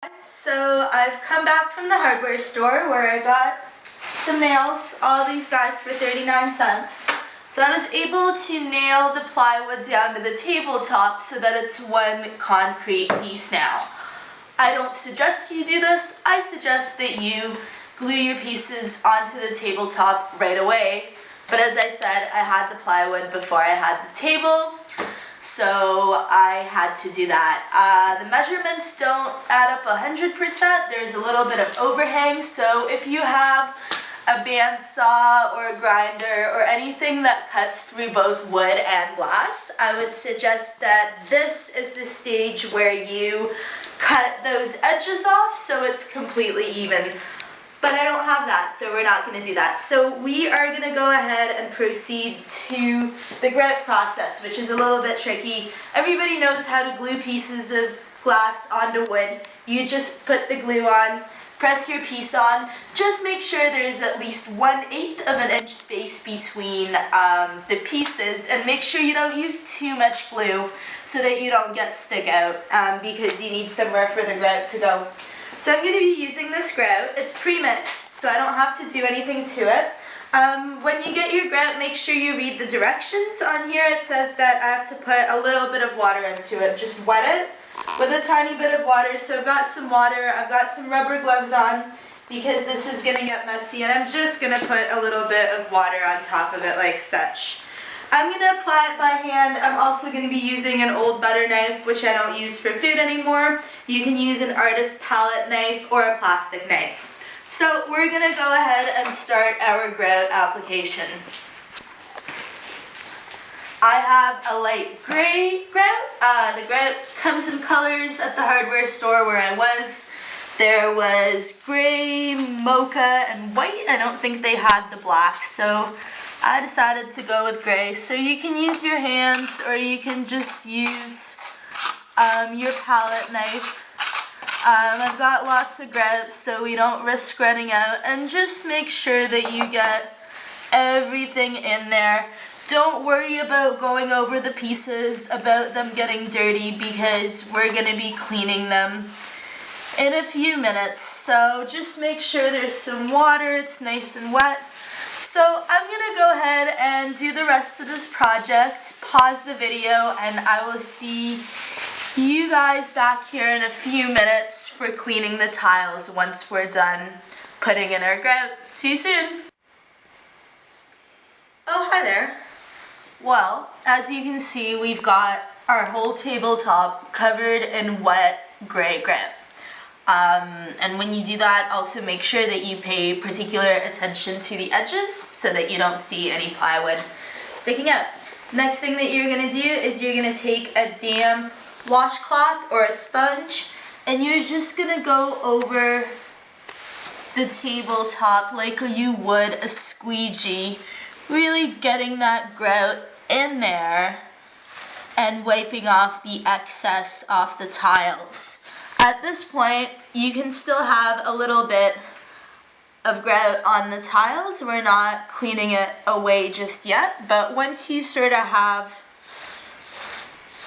So I've come back from the hardware store where I got some nails, all these guys for 39 cents. So I was able to nail the plywood down to the tabletop so that it's one concrete piece now. I don't suggest you do this. I suggest that you glue your pieces onto the tabletop right away. But as I said, I had the plywood before I had the table, so I had to do that. The measurements don't add up 100%. There's a little bit of overhang, so if you have a bandsaw or a grinder or anything that cuts through both wood and glass, I would suggest that this is the stage where you cut those edges off so it's completely even. But I don't have that, so we're not going to do that. So we are going to go ahead and proceed to the grout process, which is a little bit tricky. Everybody knows how to glue pieces of glass onto wood. You just put the glue on, press your piece on. Just make sure there's at least 1/8 of an inch space between the pieces, and make sure you don't use too much glue so that you don't get stick out because you need somewhere for the grout to go. So I'm going to be using this grout. It's pre-mixed, so I don't have to do anything to it. When you get your grout, make sure you read the directions. On here it says that I have to put a little bit of water into it. Just wet it with a tiny bit of water. So I've got some water, I've got some rubber gloves on because this is going to get messy, and I'm just going to put a little bit of water on top of it like such. I'm going to apply it by hand. I'm also going to be using an old butter knife, which I don't use for food anymore. You can use an artist palette knife or a plastic knife. So we're going to go ahead and start our grout application. I have a light gray grout. The grout comes in colors at the hardware store where I was. There was gray, mocha, and white. I don't think they had the black, so I decided to go with gray. So you can use your hands or you can just use your palette knife. I've got lots of grout so we don't risk running out, and just make sure that you get everything in there. Don't worry about going over the pieces, about them getting dirty, because we're going to be cleaning them in a few minutes. So just make sure there's some water, it's nice and wet. So I'm going to go ahead and do the rest of this project, pause the video, and I will see you guys back here in a few minutes for cleaning the tiles once we're done putting in our grout. See you soon. Oh, hi there. Well, as you can see, we've got our whole tabletop covered in wet gray grout. And when you do that, also make sure that you pay particular attention to the edges so that you don't see any plywood sticking out. Next thing that you're going to do is you're going to take a damp washcloth or a sponge, and you're just going to go over the tabletop like you would a squeegee, really getting that grout in there and wiping off the excess off the tiles. At this point, you can still have a little bit of grout on the tiles. We're not cleaning it away just yet, but once you sort of have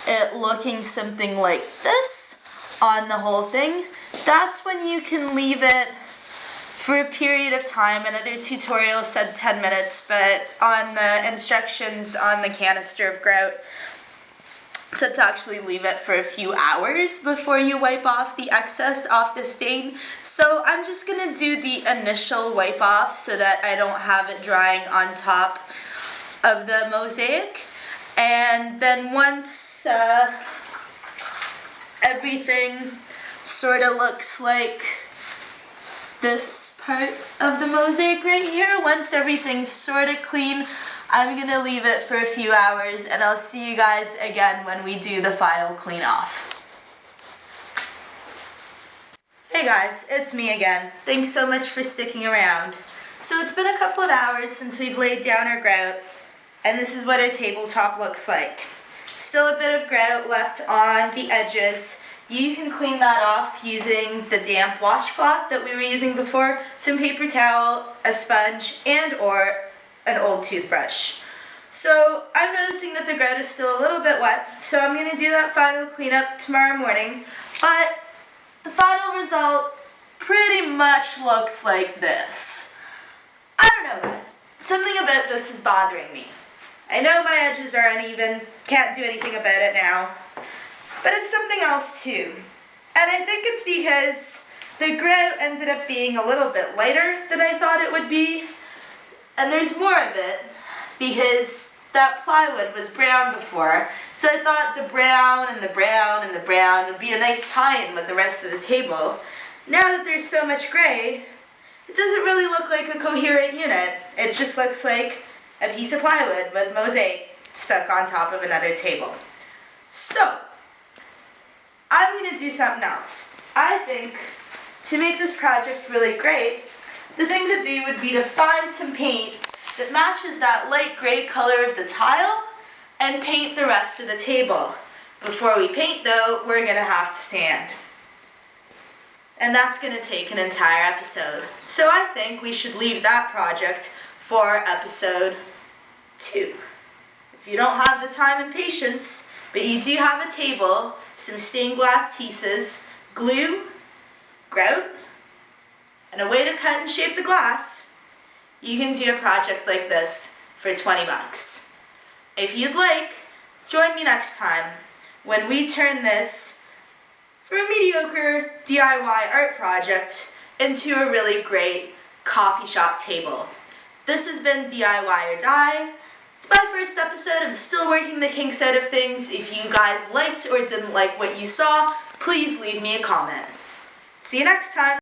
it looking something like this on the whole thing, that's when you can leave it for a period of time. Another tutorial said 10 minutes, but on the instructions on the canister of grout, to actually leave it for a few hours before you wipe off the excess off the stain. So I'm just going to do the initial wipe off so that I don't have it drying on top of the mosaic. And then once everything sort of looks like this part of the mosaic right here, once everything's sort of clean, I'm going to leave it for a few hours, and I'll see you guys again when we do the final clean off. Hey guys, it's me again. Thanks so much for sticking around. So it's been a couple of hours since we've laid down our grout, and this is what our tabletop looks like. Still a bit of grout left on the edges. You can clean that off using the damp washcloth that we were using before, some paper towel, a sponge, and or an old toothbrush. So I'm noticing that the grout is still a little bit wet, so I'm going to do that final cleanup tomorrow morning. But the final result pretty much looks like this. I don't know, guys. Something about this is bothering me. I know my edges are uneven, can't do anything about it now, but it's something else too. And I think it's because the grout ended up being a little bit lighter than I thought it would be, and there's more of it because that plywood was brown before, so I thought the brown and the brown and the brown would be a nice tie-in with the rest of the table. Now that there's so much gray, it doesn't really look like a coherent unit. It just looks like a piece of plywood with mosaic stuck on top of another table. So, I'm going to do something else. I think to make this project really great, the thing to do would be to find some paint that matches that light gray color of the tile and paint the rest of the table. Before we paint though, we're going to have to sand. And that's going to take an entire episode. So I think we should leave that project for episode 2. If you don't have the time and patience, but you do have a table, some stained glass pieces, glue, grout, and a way to cut and shape the glass, you can do a project like this for 20 bucks. If you'd like, join me next time when we turn this from a mediocre DIY art project into a really great coffee shop table. This has been DIYorDie. It's my first episode. I'm still working the kinks out of things. If you guys liked or didn't like what you saw, please leave me a comment. See you next time.